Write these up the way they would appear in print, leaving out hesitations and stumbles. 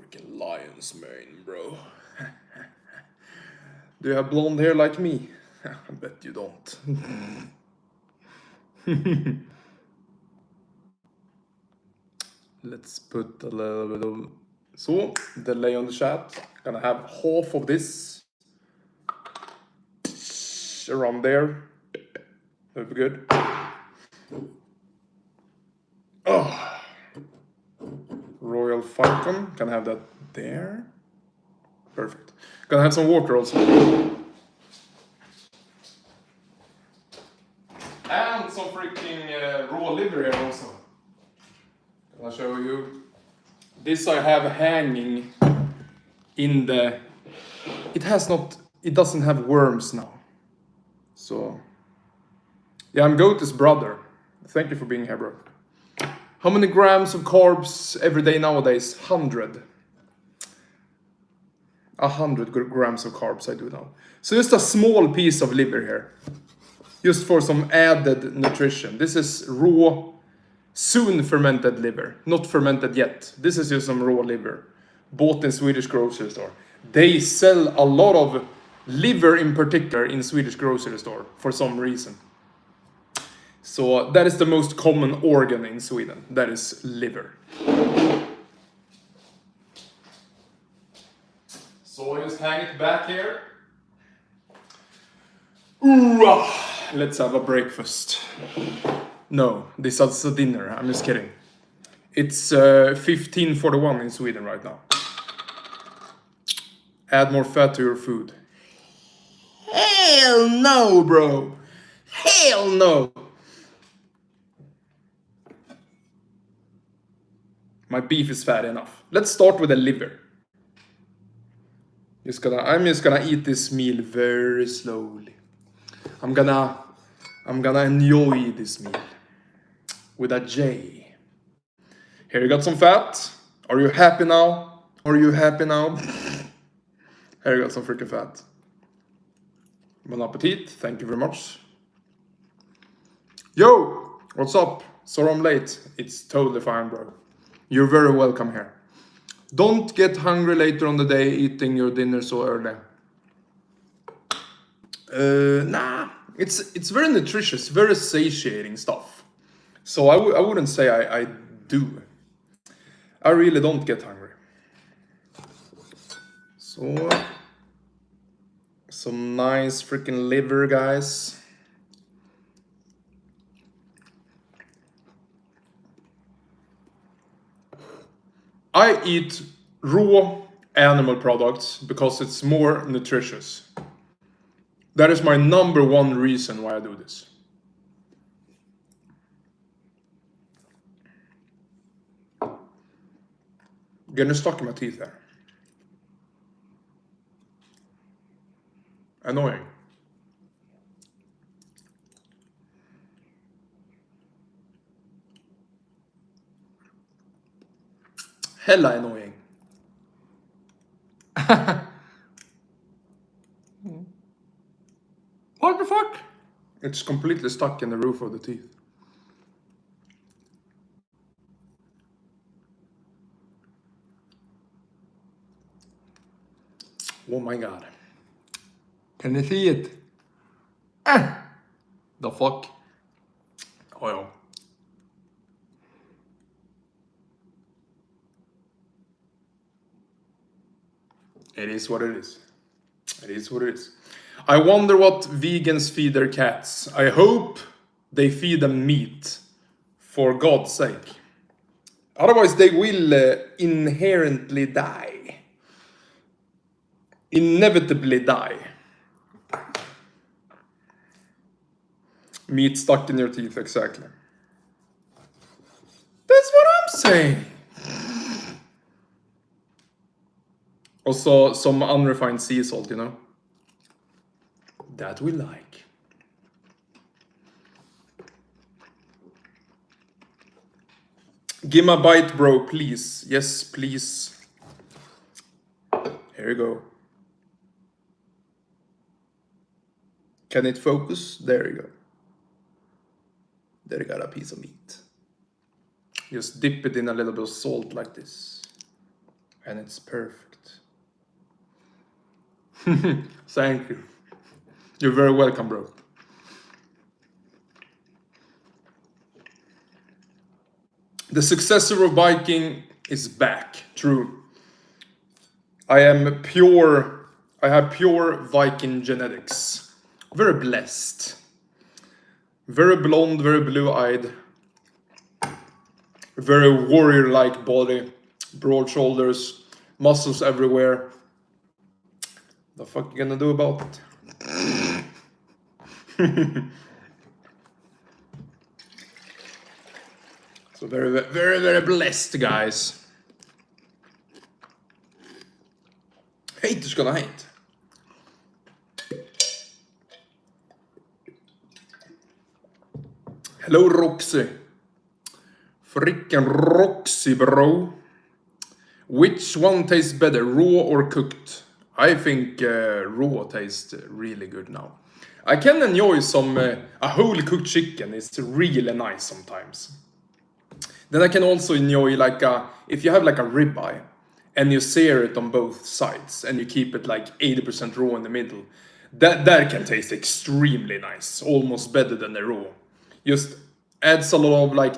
Freaking lion's mane, bro. Do you have blonde hair like me? I bet you don't. Let's put a little bit of... So, delay on the chat. Gonna have half of this around there. That'd be good. Oh. Royal Fikon. Can have that there. Perfect. Gonna have some water also. And some freaking raw liver here also. I'll show you. This I have hanging in the... It doesn't have worms now. So... Yeah, I'm Goate's brother. Thank you for being here, bro. How many grams of carbs every day nowadays? 100. 100 grams of carbs I do now. So just a small piece of liver here. Just for some added nutrition. This is raw, soon fermented liver. Not fermented yet. This is just some raw liver. Bought in Swedish grocery store. They sell a lot of liver in particular in Swedish grocery store for some reason. So that is the most common organ in Sweden. That is liver. So I just hang it back here. Ooh, let's have a breakfast. No, this is a dinner. I'm just kidding. It's 15:41 in Sweden right now. Add more fat to your food. Hell no, bro. Hell no. My beef is fat enough. Let's start with the liver. I'm just gonna eat this meal very slowly. I'm gonna enjoy this meal with a J. Here you got some fat. Are you happy now? Are you happy now? Here you got some freaking fat. Bon appetit. Thank you very much. Yo, what's up? Sorry I'm late. It's totally fine, bro. You're very welcome here. Don't get hungry later on the day eating your dinner so early. Nah, it's very nutritious, very satiating stuff. So I wouldn't say I do. I really don't get hungry. So, some nice freaking liver, guys. I eat raw animal products because it's more nutritious. That is my number one reason why I do this. Getting stuck in my teeth there. Annoying. Hella annoying. What the fuck? It's completely stuck in the roof of the teeth. Oh my god. Can you see it? The fuck? Oh yeah. It is what it is. It is what it is. I wonder what vegans feed their cats. I hope they feed them meat. For God's sake. Otherwise they will inherently die. Inevitably die. Meat stuck in your teeth, exactly. That's what I'm saying. Also, some unrefined sea salt, you know? That we like. Give me a bite, bro, please. Yes, please. Here you go. Can it focus? There you go. There you got a piece of meat. Just dip it in a little bit of salt like this. And it's perfect. Thank you. You're very welcome, bro. The successor of Viking is back. True. I have pure Viking genetics. Very blessed. Very blonde, very blue-eyed. Very warrior-like body. Broad shoulders. Muscles everywhere. The fuck you gonna do about it? So very, very, very blessed, guys. Haters gonna hate. Hello, Roxy. Frickin' Roxy, bro. Which one tastes better, raw or cooked? I think raw tastes really good now. I can enjoy some a whole cooked chicken. It's really nice sometimes. Then I can also enjoy like if you have like a ribeye and you sear it on both sides and you keep it like 80% raw in the middle. That can taste extremely nice, almost better than the raw. Just adds a lot of like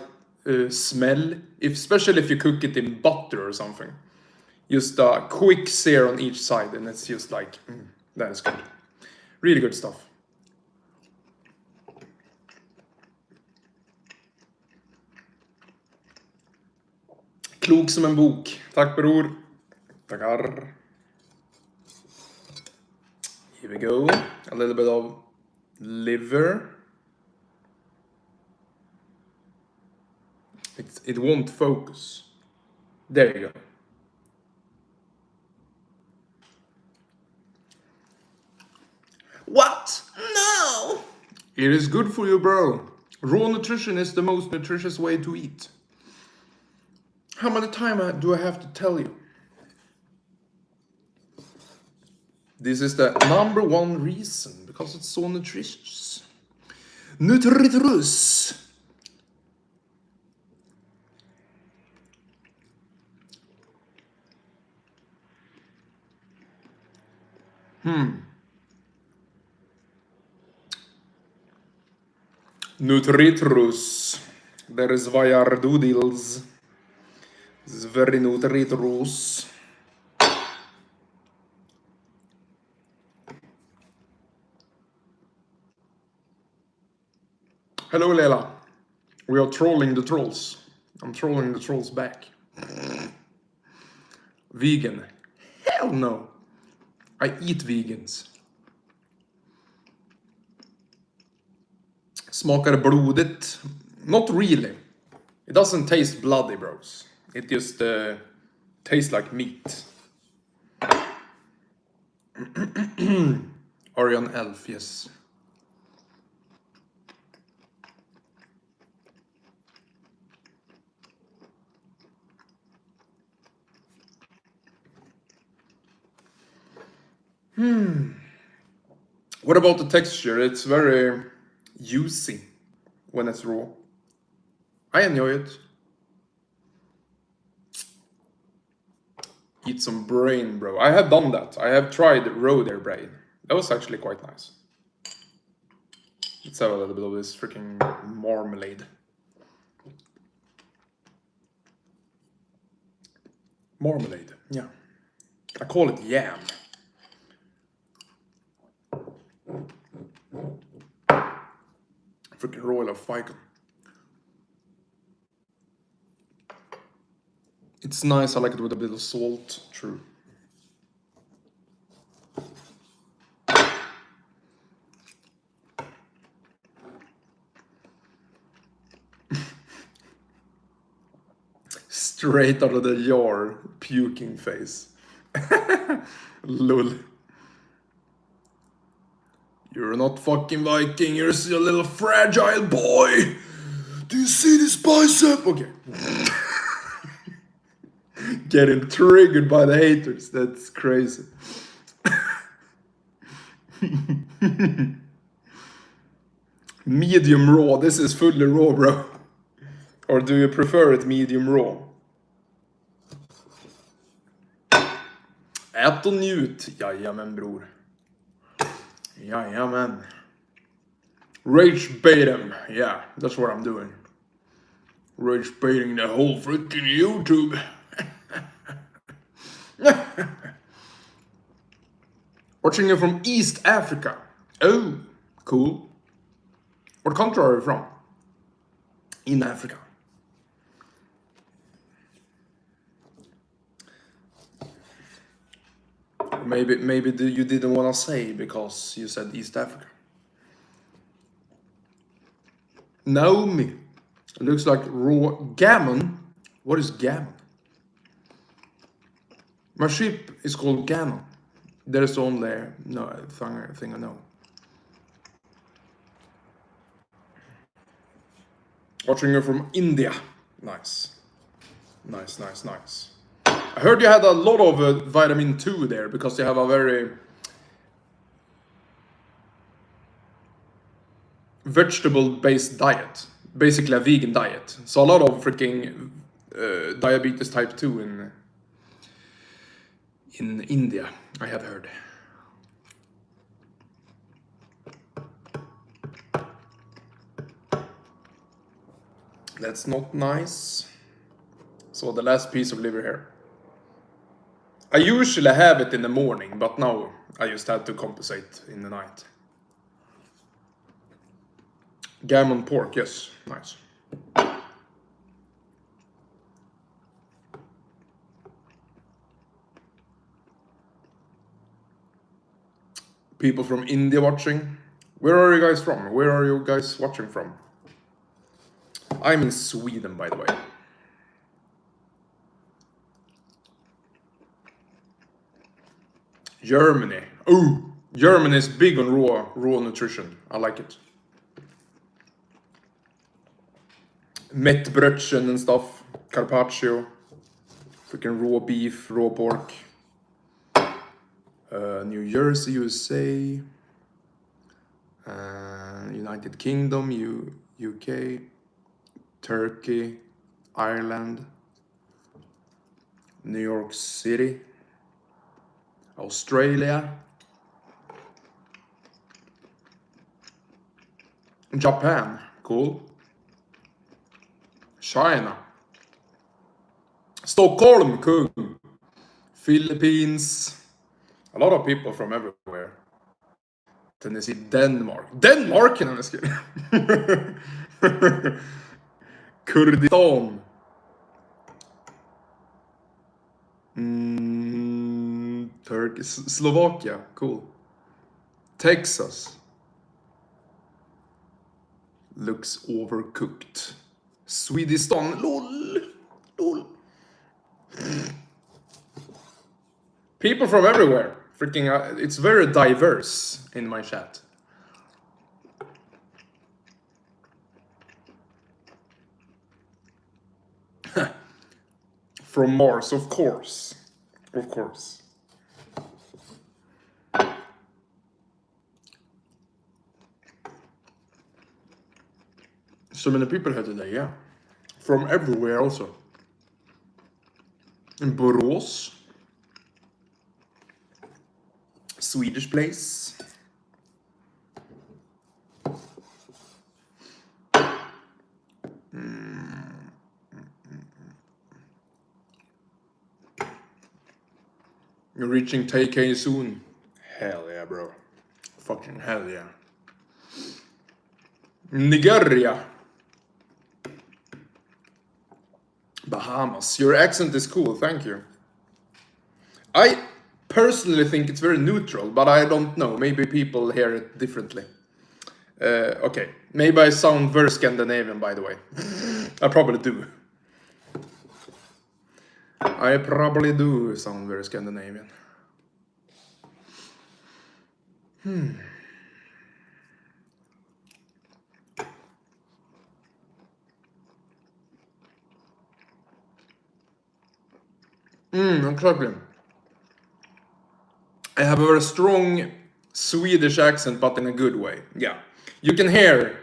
smell, especially if you cook it in butter or something. Just a quick sear on each side and it's just like, that is good. Really good stuff. Klok som en bok. Tack bror. Tackar. Here we go. A little bit of liver. It won't focus. There you go. What? No! It is good for you, bro. Raw nutrition is the most nutritious way to eat. How many times do I have to tell you? This is the number one reason, because it's so nutritious. Nutritrus. Nutritrus. There is Vajardoodles. This is very nutritrus. Hello, Leila. We are trolling the trolls. I'm trolling the trolls back. Vegan. Hell no. I eat vegans. Smakar det blodigt? Not really. It doesn't taste bloody, bros. It just tastes like meat. Orion Elf, yes. What about the texture? It's very juicy when it's raw. I enjoy it. Eat some brain, bro. I have done that. I have tried raw deer brain. That was actually quite nice. Let's have a little bit of this freaking marmalade. Marmalade, yeah. I call it yam. Freaking royal of Fikon. It's nice, I like it with a bit of salt, true. Straight out of the jar, puking face. Lol. You're not fucking Viking, you're still a little fragile boy! Do you see this bicep? Okay. Getting triggered by the haters, that's crazy. Medium raw, this is fully raw, bro. Or do you prefer it medium raw? Ät och njut. Jajamän bror. Jajamän. Rage bait him. Yeah, that's what I'm doing. Rage baiting the whole freaking YouTube. Watching you from East Africa. Oh, cool. What country are you from? In Africa. Maybe you didn't want to say because you said East Africa. Naomi. It looks like raw gammon. What is gammon? My ship is called Gammon. There's only no thing I know. Watching you from India. Nice. Nice. I heard you had a lot of vitamin 2 there because you have a very vegetable-based diet. Basically a vegan diet. So a lot of freaking diabetes type 2 in India, I have heard. That's not nice. So the last piece of liver here. I usually have it in the morning, but now I just had to compensate in the night. Gammon pork, yes, nice. People from India watching. Where are you guys from? Where are you guys watching from? I'm in Sweden, by the way. Germany. Oh, Germany is big on raw nutrition. I like it. Mettbrötchen and stuff. Carpaccio. Freaking raw beef, raw pork. New Jersey, USA. United Kingdom, UK. Turkey. Ireland. New York City. Australia. Japan, cool. China. Stockholm, cool. Philippines. A lot of people from everywhere. Tennessee, Denmark. Denmark, I'm just kidding. Kurdistan. Turkey, Slovakia, cool. Texas. Looks overcooked. Swedistan, lol. People from everywhere. Freaking, it's very diverse in my chat. From Mars, of course. Of course. So many people here today, yeah. From everywhere also. In Borås. Swedish place. You're reaching 10K soon. Hell yeah, bro. Fucking hell yeah. Nigeria. Bahamas. Your accent is cool, thank you. I personally think it's very neutral, but I don't know. Maybe people hear it differently. Okay, maybe I sound very Scandinavian, by the way. I probably do. I probably do sound very Scandinavian. Exactly. I have a very strong Swedish accent, but in a good way. Yeah, you can hear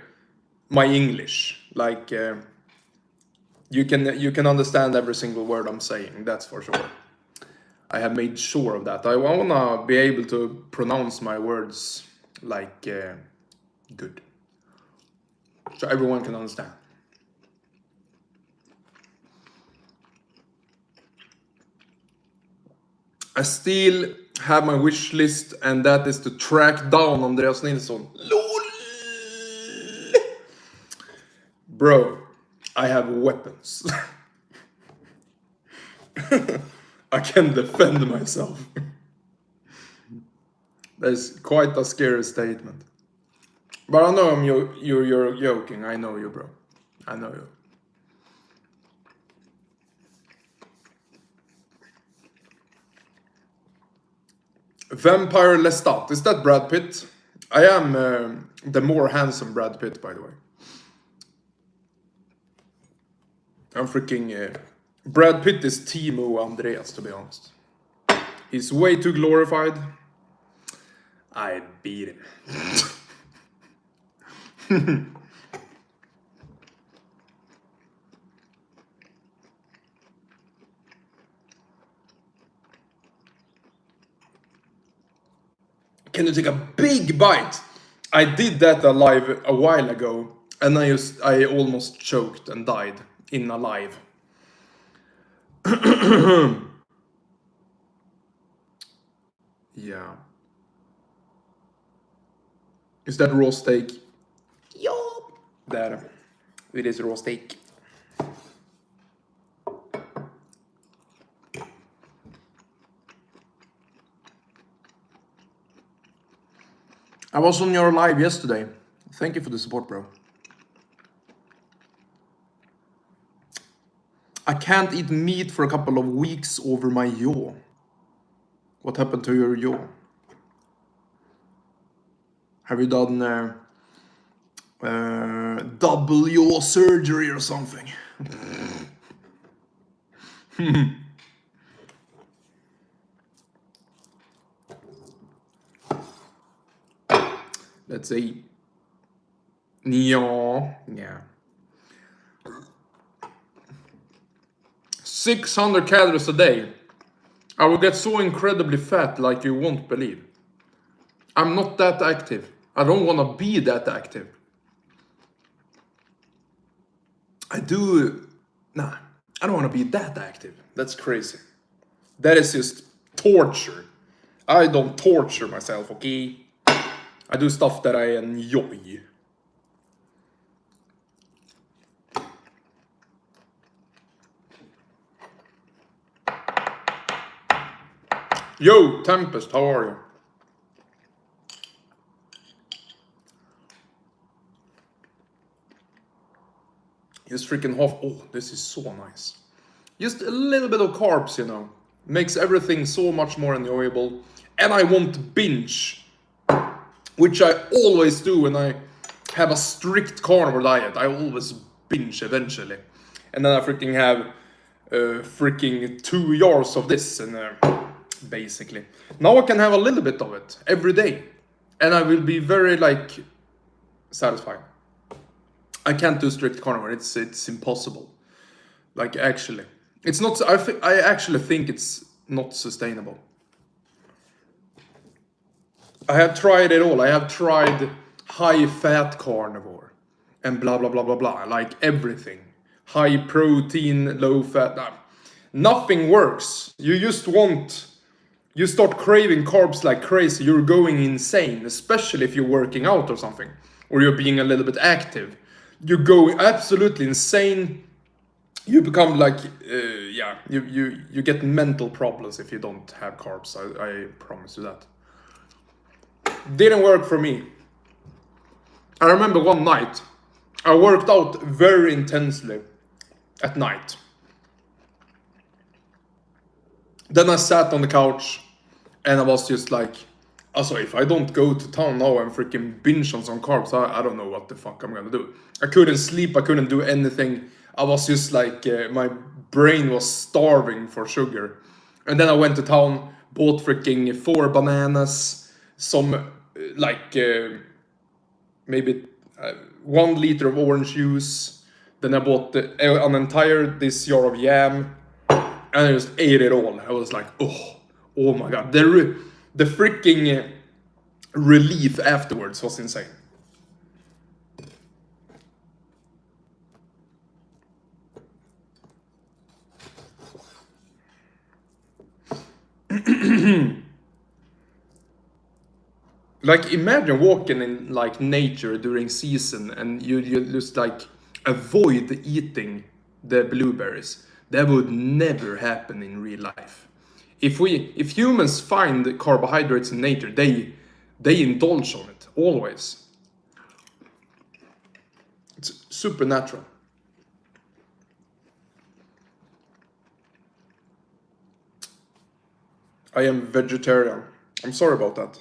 my English. Like you can understand every single word I'm saying. That's for sure. I have made sure of that. I wanna be able to pronounce my words like good, so everyone can understand. I still have my wish list, and that is to track down Andreas Nilsson. LOL! Bro, I have weapons. I can defend myself. That is quite a scary statement. But I know you're joking. I know you, bro. I know you. Vampire Lestat. Is that Brad Pitt? I am the more handsome Brad Pitt, by the way. I'm freaking... Brad Pitt is Timo Andreas, to be honest. He's way too glorified. I beat him. Can you take a big bite? I did that alive a while ago, and I almost choked and died in alive. Yeah. Is that raw steak? Yup. There. It is raw steak. I was on your live yesterday. Thank you for the support, bro. I can't eat meat for a couple of weeks over my jaw. What happened to your jaw? Have you done double jaw surgery or something? Let's see. Yeah. 600 calories a day. I will get so incredibly fat like you won't believe. I'm not that active. I don't want to be that active. I don't want to be that active. That's crazy. That is just torture. I don't torture myself, okay? I do stuff that I enjoy. Yo, Tempest, how are you? Just freaking half. Oh, this is so nice. Just a little bit of carbs, you know. Makes everything so much more enjoyable. And I won't binge, which I always do when I have a strict carnivore diet. I always binge eventually. And then I freaking have freaking 2 jars of this, and basically. Now I can have a little bit of it every day. And I will be very, like, satisfied. I can't do strict carnivore. It's impossible. Like, actually. It's not... I actually think it's not sustainable. I have tried it all. I have tried high-fat carnivore. And blah, blah, blah, blah, blah. Like, everything. High protein, low fat. Nothing works. You just want... You start craving carbs like crazy. You're going insane. Especially if you're working out or something. Or you're being a little bit active. You go absolutely insane. You become like, you get mental problems if you don't have carbs. I promise you that. Didn't work for me. I remember one night, I worked out very intensely at night. Then I sat on the couch and I was just like, also, if I don't go to town now and freaking binge on some carbs, I don't know what the fuck I'm gonna do. I couldn't sleep, I couldn't do anything. I was just like, my brain was starving for sugar. And then I went to town, bought freaking 4 bananas, some, maybe 1 liter of orange juice. Then I bought an entire this jar of yam. And I just ate it all. I was like, oh my god. The freaking relief afterwards was insane. Like, imagine walking in like nature during season and you just like avoid eating the blueberries. That would never happen in real life. If humans find carbohydrates in nature, they indulge on it always. It's supernatural. I am vegetarian. I'm sorry about that.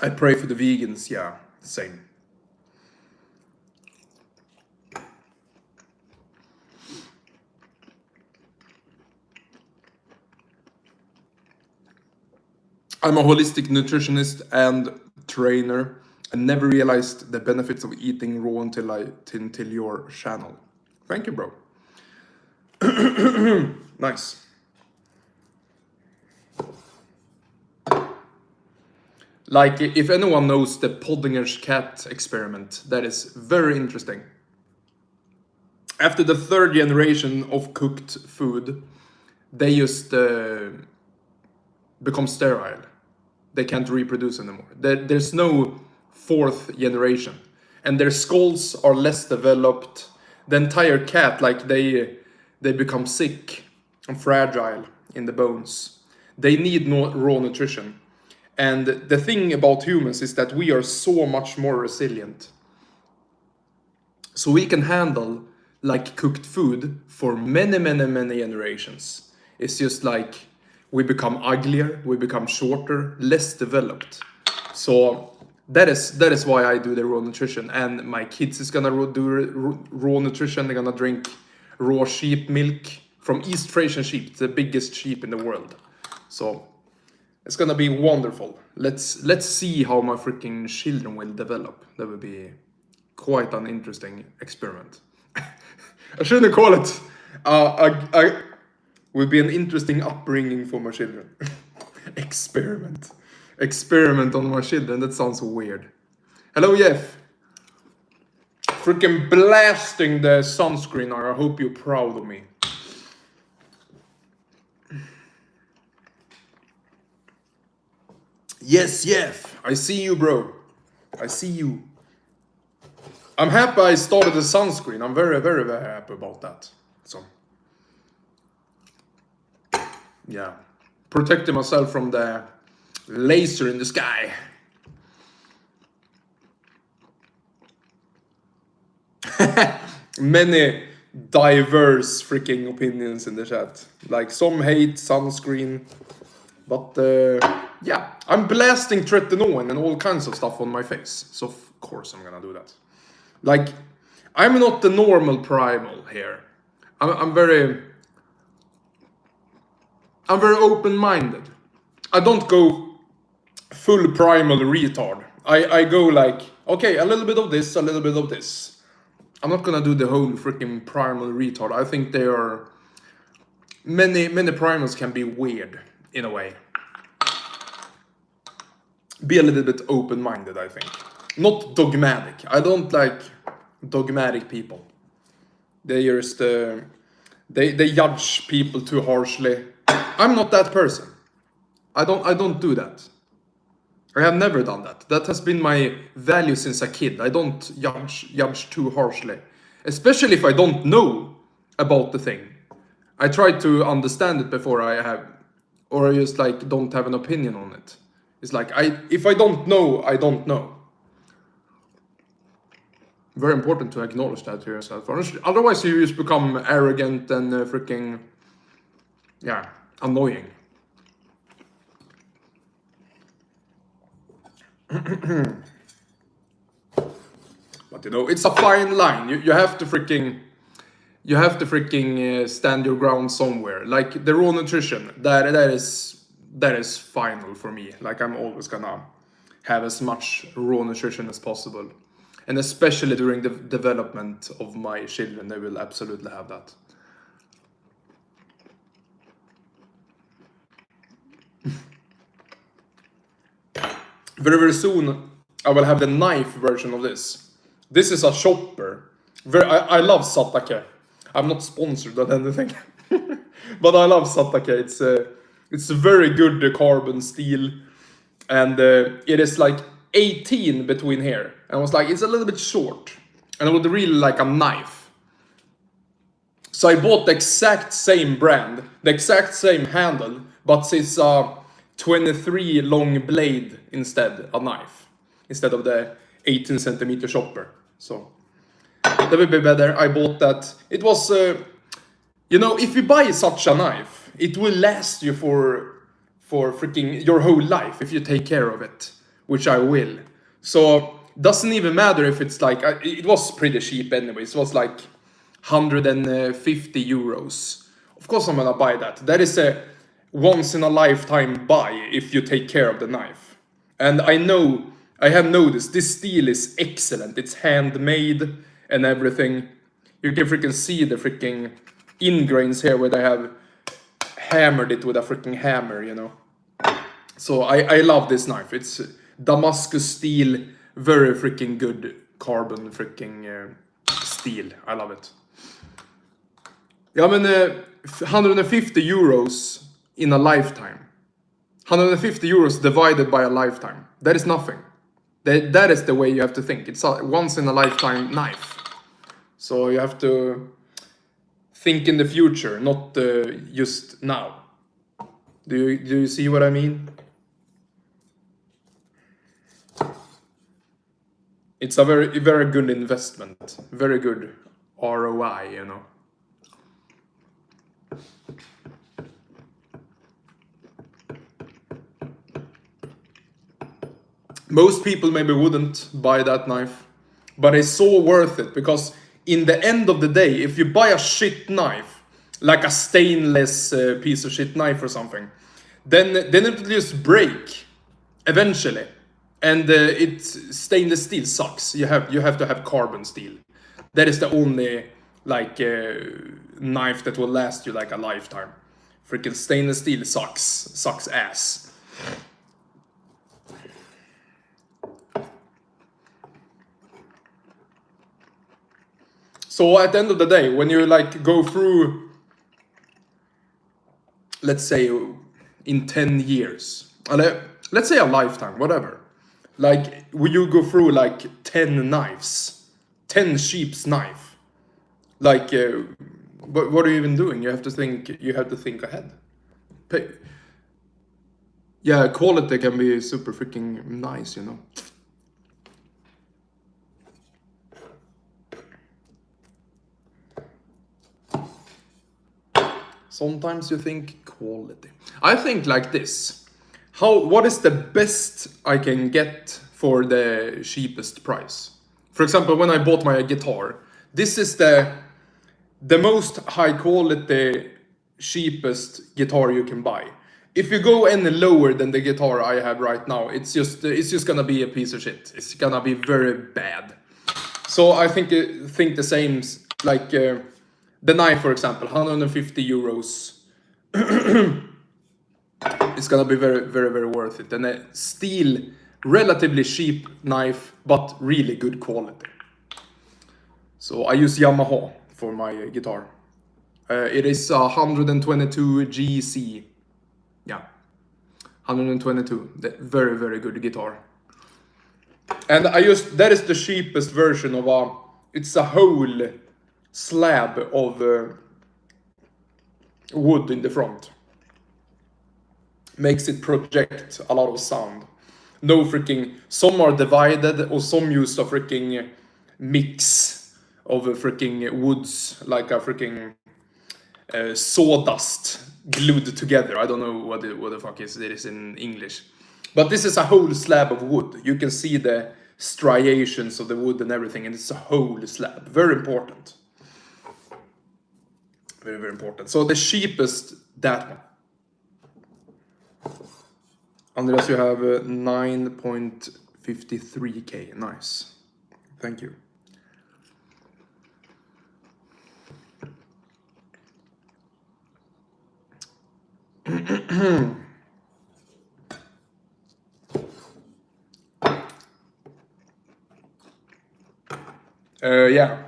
I pray for the vegans, yeah, same. I'm a holistic nutritionist and trainer. I never realized the benefits of eating raw until your channel. Thank you, bro. Nice. Like, if anyone knows the Poddinger's cat experiment, that is very interesting. After the third generation of cooked food, they just become sterile. They can't reproduce anymore. There's no fourth generation. And their skulls are less developed. The entire cat, like, they become sick and fragile in the bones. They need no raw nutrition. And the thing about humans is that we are so much more resilient. So we can handle like cooked food for many generations. It's just like we become uglier, we become shorter, less developed. So that is why I do the raw nutrition. And my kids is gonna do raw nutrition. They're gonna drink raw sheep milk from East Frisian sheep, the biggest sheep in the world. So it's gonna be wonderful. Let's see how my freaking children will develop. That would be quite an interesting experiment. I shouldn't call it. Would be an interesting upbringing for my children. Experiment on my children. That sounds weird. Hello, Jeff. Freaking blasting the sunscreen. I hope you're proud of me. Yes, Jeff. I see you, bro. I see you. I'm happy I started the sunscreen. I'm very happy about that. So, yeah. Protecting myself from the laser in the sky. Many diverse freaking opinions in the chat. Like, some hate sunscreen. But, yeah. I'm blasting tretinoin and all kinds of stuff on my face. So, of course, I'm gonna do that. Like, I'm not the normal primal here. I'm very open-minded. I don't go full primal retard. I go like, okay, a little bit of this, a little bit of this. I'm not gonna do the whole freaking primal retard. I think they are... Many primals can be weird, in a way. Be a little bit open-minded, I think. Not dogmatic. I don't like dogmatic people. They just they judge people too harshly. I'm not that person. I don't do that. I have never done that. That has been my value since a kid. I don't judge too harshly, especially if I don't know about the thing. I try to understand it before I have, or I just like don't have an opinion on it. It's like if I don't know, I don't know. Very important to acknowledge that to yourself. Otherwise, you just become arrogant and freaking, yeah, annoying. But you know, it's a fine line. You have to freaking stand your ground somewhere. Like the raw nutrition, that is final for me. Like I'm always gonna have as much raw nutrition as possible, and especially during the development of my children, they will absolutely have that. Very very soon, I will have the knife version of this. This is a chopper. I love satake. I'm not sponsored or anything, but I love satake. It's a very good carbon steel, and it is like 18 between here. And I was like, it's a little bit short, and I would really like a knife. So I bought the exact same brand, the exact same handle, but it's a 23 long blade instead, a knife, instead of the 18 centimeter chopper. So that would be better. I bought that. It was, you know, if you buy such a knife, it will last you for freaking your whole life if you take care of it, which I will. So doesn't even matter if it's like, it was pretty cheap anyways. It was like 150 euros. Of course I'm gonna buy that. That is a once in a lifetime buy if you take care of the knife. And I have noticed this steel is excellent. It's handmade and everything. You can freaking see the freaking ingrains here where they have hammered it with a freaking hammer, you know. So I love this knife. It's Damascus steel, very freaking good carbon freaking steel. I love it. Ja men 150 euros in a lifetime. 150 euros divided by a lifetime. That is nothing. That is the way you have to think. It's a once in a lifetime knife. So you have to think in the future, not just now. Do you see what I mean? It's a very very good investment. Very good ROI, you know. Most people maybe wouldn't buy that knife, but it's so worth it because in the end of the day, if you buy a shit knife, like a stainless piece of shit knife or something, then it will just break eventually, and stainless steel sucks. You have to have carbon steel. That is the only like knife that will last you like a lifetime. Freaking stainless steel sucks ass. So at the end of the day, when you like go through, let's say in 10 years, let's say a lifetime, whatever. Like, will you go through like 10 knives, 10 sheep's knife? Like, what are you even doing? You have to think ahead. Yeah, quality can be super freaking nice, you know. Sometimes you think quality. I think like this. What is the best I can get for the cheapest price? For example, when I bought my guitar, this is the most high quality, cheapest guitar you can buy. If you go any lower than the guitar I have right now, it's just gonna be a piece of shit. It's gonna be very bad. So I think the same, like the knife, for example, 150 euros. It's gonna be very, very, very worth it. And a steel, relatively cheap knife, but really good quality. So I use Yamaha for my guitar. It is a 122 GC. Yeah, 122. Very, very good guitar. And that is the cheapest version of it's a whole slab of wood in the front. Makes it project a lot of sound. No freaking, some are divided or some use a freaking mix of freaking woods, like a freaking sawdust glued together. I don't know what the fuck it is in English. But this is a whole slab of wood. You can see the striations of the wood and everything, and it's a whole slab. Very important. Very, very important. So the cheapest, that one. Andreas, you have 9.53k. Nice. Thank you. Yeah.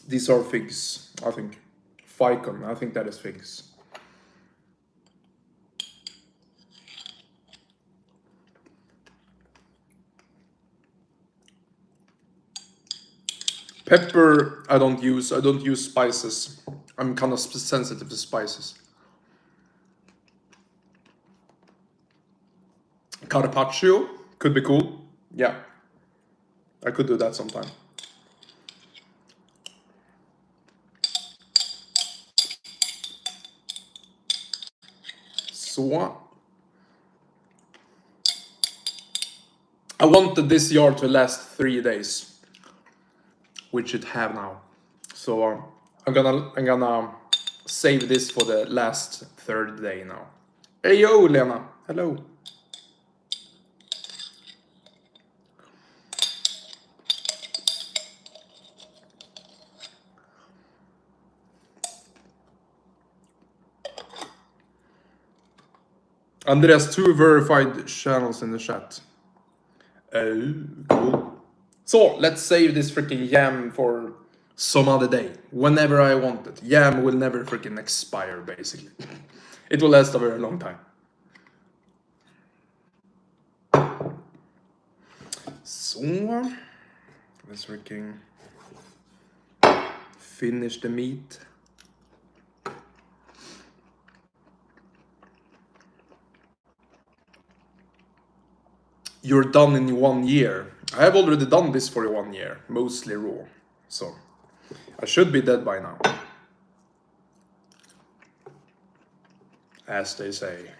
These are figs, I think. Fikon, I think that is figs. Pepper, I don't use spices. I'm kind of sensitive to spices. Carpaccio could be cool. Yeah, I could do that sometime. So, I wanted this yard to last 3 days, which it have now. So I'm gonna save this for the last third day now. Hey yo, Lena. Hello. Andreas, 2 verified channels in the chat. Cool. So let's save this freaking yam for some other day, whenever I want it. Yam will never freaking expire, basically. It will last a very long time. So let's freaking finish the meat. You're done in 1 year. I have already done this for 1 year, mostly raw. So I should be dead by now. As they say.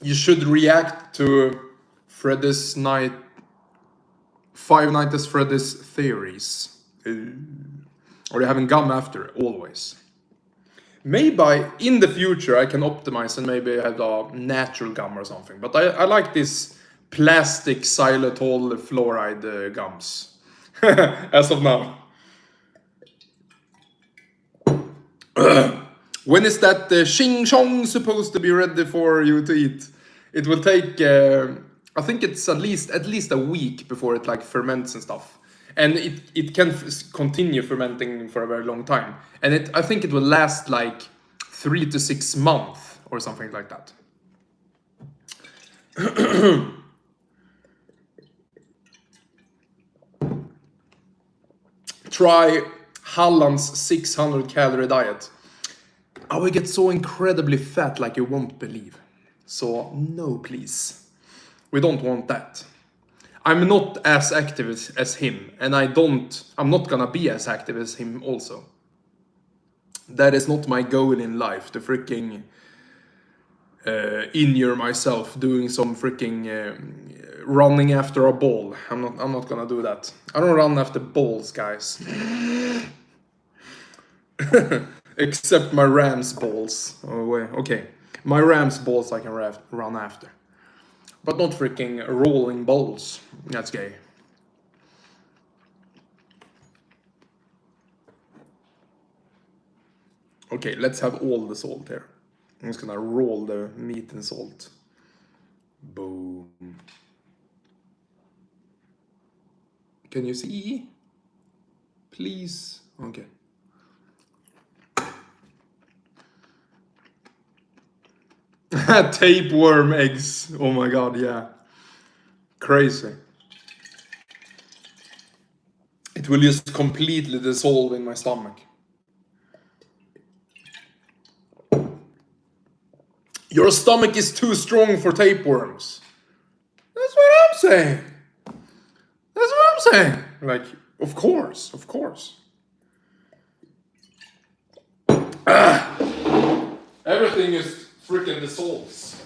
You should react to Freddy's Night, Five Nights at Freddy's theories. Or you having gum after, always. Maybe in the future I can optimize and maybe have a natural gum or something. But I like this plastic xylitol fluoride gums. As of now. When is that Xing Chong supposed to be ready for you to eat? It will take, I think it's at least a week before it like ferments and stuff. And it can continue fermenting for a very long time. And I think it will last like 3 to 6 months or something like that. Try Halland's 600 calorie diet. I will get so incredibly fat like you won't believe. So no, please. We don't want that. I'm not as active as him, and I'm not gonna be as active as him also. That is not my goal in life, to freaking injure myself doing some freaking running after a ball. I'm not gonna do that. I don't run after balls, guys. Except my Rams balls. Oh, wait, okay. My Rams balls I can run after. But not freaking rolling balls. That's gay. Okay, let's have all the salt here. I'm just gonna roll the meat in salt. Boom. Can you see? Please. Okay. Tapeworm eggs. Oh my god, yeah. Crazy. It will just completely dissolve in my stomach. Your stomach is too strong for tapeworms. That's what I'm saying. I'm saying. Like, of course. Everything is freaking dissolves.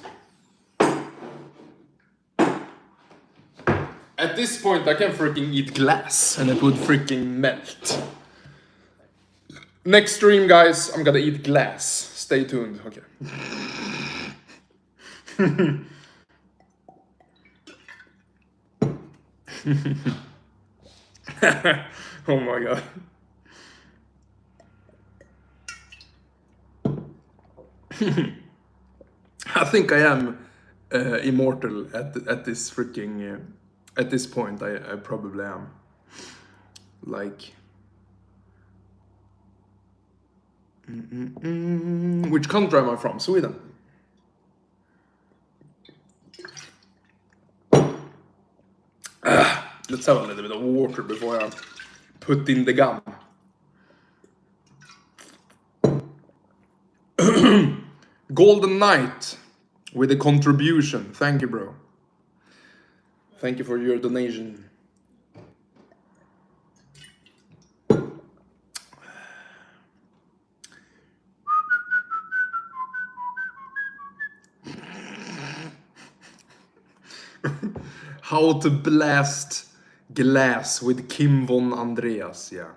At this point, I can freaking eat glass and it would freaking melt. Next stream, guys, I'm gonna eat glass. Stay tuned. Okay. Oh my god. I think I am immortal at this freaking at this point. I probably am. Like, which country am I from? Sweden. Let's have a little bit of water before I put in the gum. Golden Knight with a contribution. Thank you, bro. Thank you for your donation. How to blast glass with Kim von Andreas, yeah.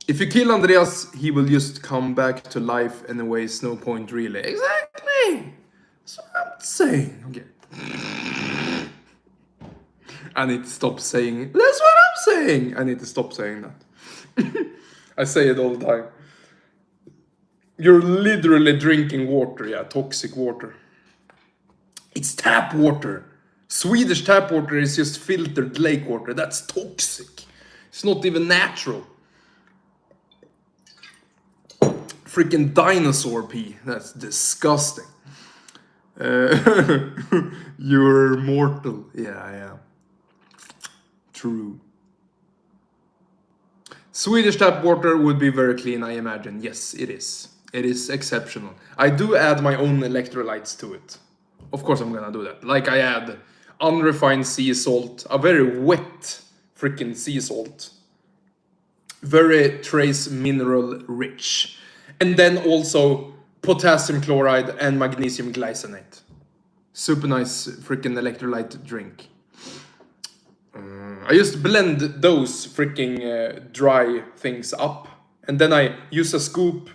If you kill Andreas, he will just come back to life anyways, no point really. Exactly! That's what I'm saying. Okay. I need to stop saying, that's what I'm saying! I need to stop saying that. I say it all the time. You're literally drinking water, yeah, toxic water. It's tap water. Swedish tap water is just filtered lake water. That's toxic. It's not even natural. Freaking dinosaur pee. That's disgusting. You're mortal. Yeah, I am. True. Swedish tap water would be very clean, I imagine. Yes, it is. It is exceptional. I do add my own electrolytes to it. Of course I'm gonna do that. Like I add unrefined sea salt, a very wet freaking sea salt. Very trace mineral rich. And then also potassium chloride and magnesium glycinate. Super nice freaking electrolyte drink. I just blend those freaking dry things up. And then I use a scoop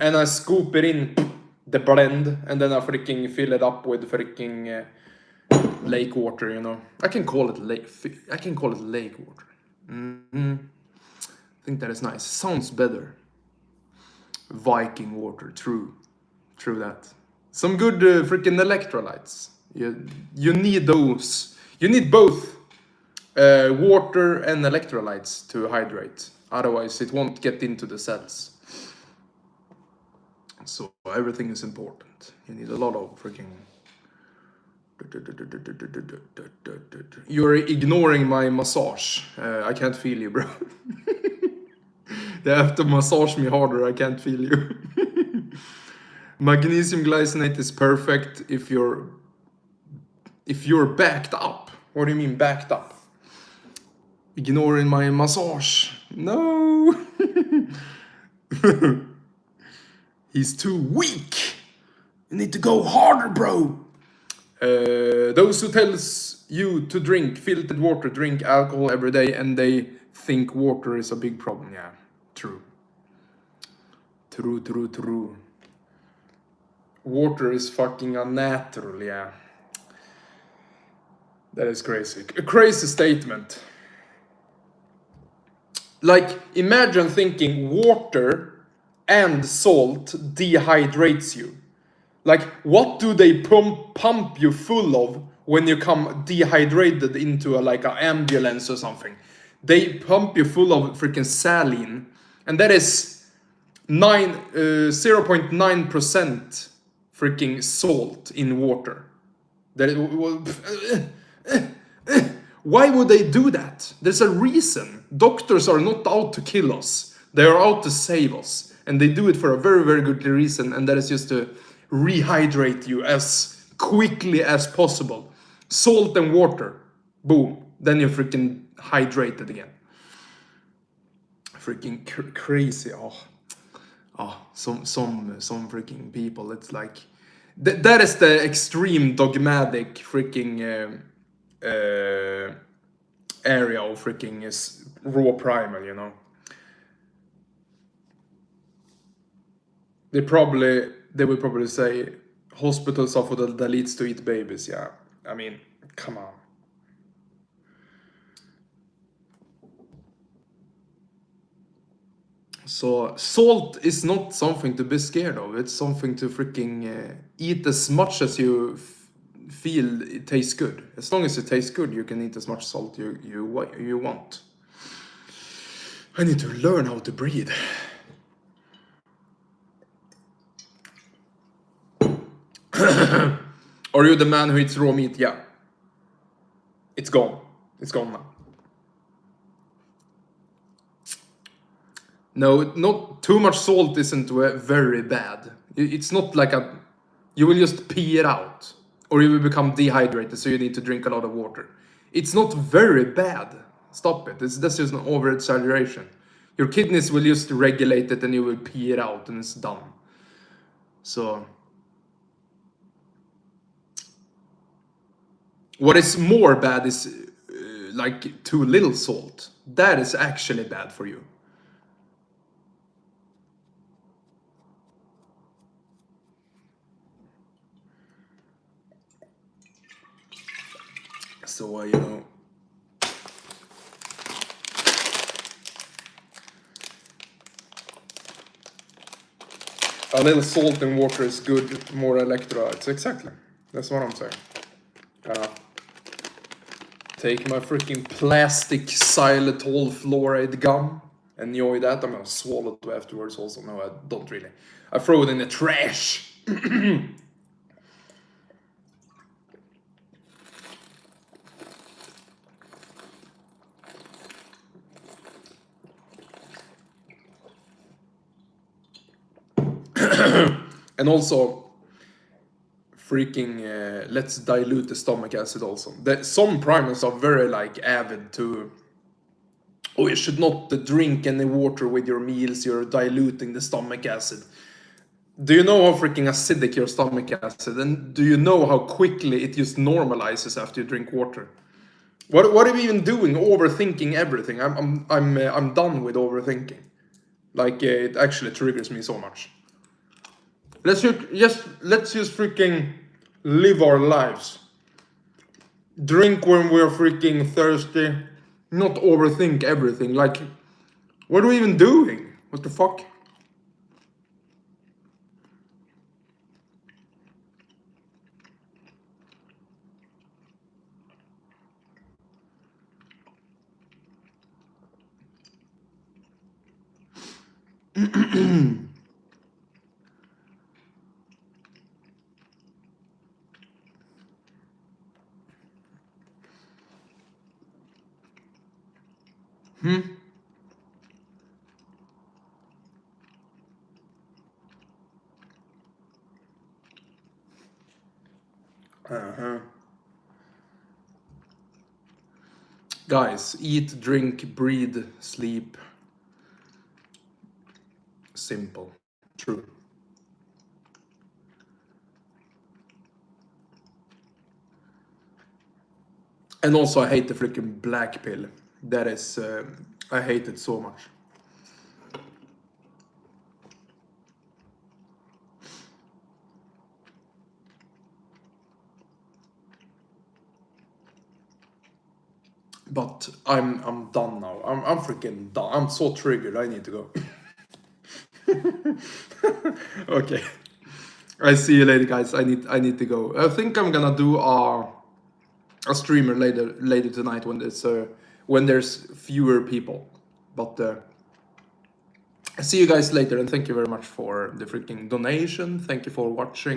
and I scoop it in the blend, and then I freaking fill it up with freaking lake water, you know. I can call it lake water. I think that is nice. Sounds better. Viking water, true that. Some good freaking electrolytes. You need those. You need both water and electrolytes to hydrate. Otherwise, it won't get into the cells. So everything is important. You need a lot of freaking... You're ignoring my massage. I can't feel you, bro. They have to massage me harder. I can't feel you. Magnesium glycinate is perfect if you're backed up. What do you mean backed up? Ignoring my massage. No. He's too weak. You need to go harder, bro. Those who tells you to drink filtered water, drink alcohol every day, and they think water is a big problem. Yeah, true. True. Water is fucking unnatural, yeah. That is crazy. A crazy statement. Like, imagine thinking water and salt dehydrates you. Like, what do they pump you full of when you come dehydrated into an ambulance or something? They pump you full of freaking saline, and that is 0.9% freaking salt in water. Why would they do that? There's a reason. Doctors are not out to kill us. They are out to save us. And they do it for a very, very good reason, and that is just to rehydrate you as quickly as possible. Salt and water. Boom. Then you're freaking hydrated again. Freaking crazy. Some freaking people. It's like that is the extreme dogmatic freaking area of freaking is raw primal. You know. They will probably say hospitals are for the Dalits to eat babies. Yeah, I mean, come on. So salt is not something to be scared of. It's something to freaking eat as much as you feel it tastes good. As long as it tastes good, you can eat as much salt you want. I need to learn how to breathe. Are you the man who eats raw meat? Yeah. It's gone. It's gone now. No, not too much salt isn't very bad. It's not like you will just pee it out. Or you will become dehydrated, so you need to drink a lot of water. It's not very bad. Stop it. That's just an over exaggeration. Your kidneys will just regulate it and you will pee it out and it's done. So what is more bad is like too little salt. That is actually bad for you. So, you know, a little salt in water is good, more electrolytes. Exactly. That's what I'm saying. Take my freaking plastic xylitol fluoride gum. Enjoy that. I'm gonna swallow it afterwards also. No, I don't really. I throw it in the trash. And also, freaking, let's dilute the stomach acid also. Some primals are very like avid to, oh, you should not drink any water with your meals, you're diluting the stomach acid. Do you know how freaking acidic your stomach acid? And do you know how quickly it just normalizes after you drink water? What are we even doing? Overthinking everything. I'm done with overthinking. Like it actually triggers me so much. Let's just freaking live our lives. Drink when we're freaking thirsty. Not overthink everything. Like, what are we even doing? What the fuck? Guys, eat, drink, breathe, sleep. Simple. True. And also, I hate the freaking black pill. That is, I hate it so much. But I'm done now. I'm freaking done. I'm so triggered. I need to go. Okay. I see you later, guys. I need to go. I think I'm gonna do a streamer later tonight when there's fewer people. But I see you guys later, and thank you very much for the freaking donation. Thank you for watching.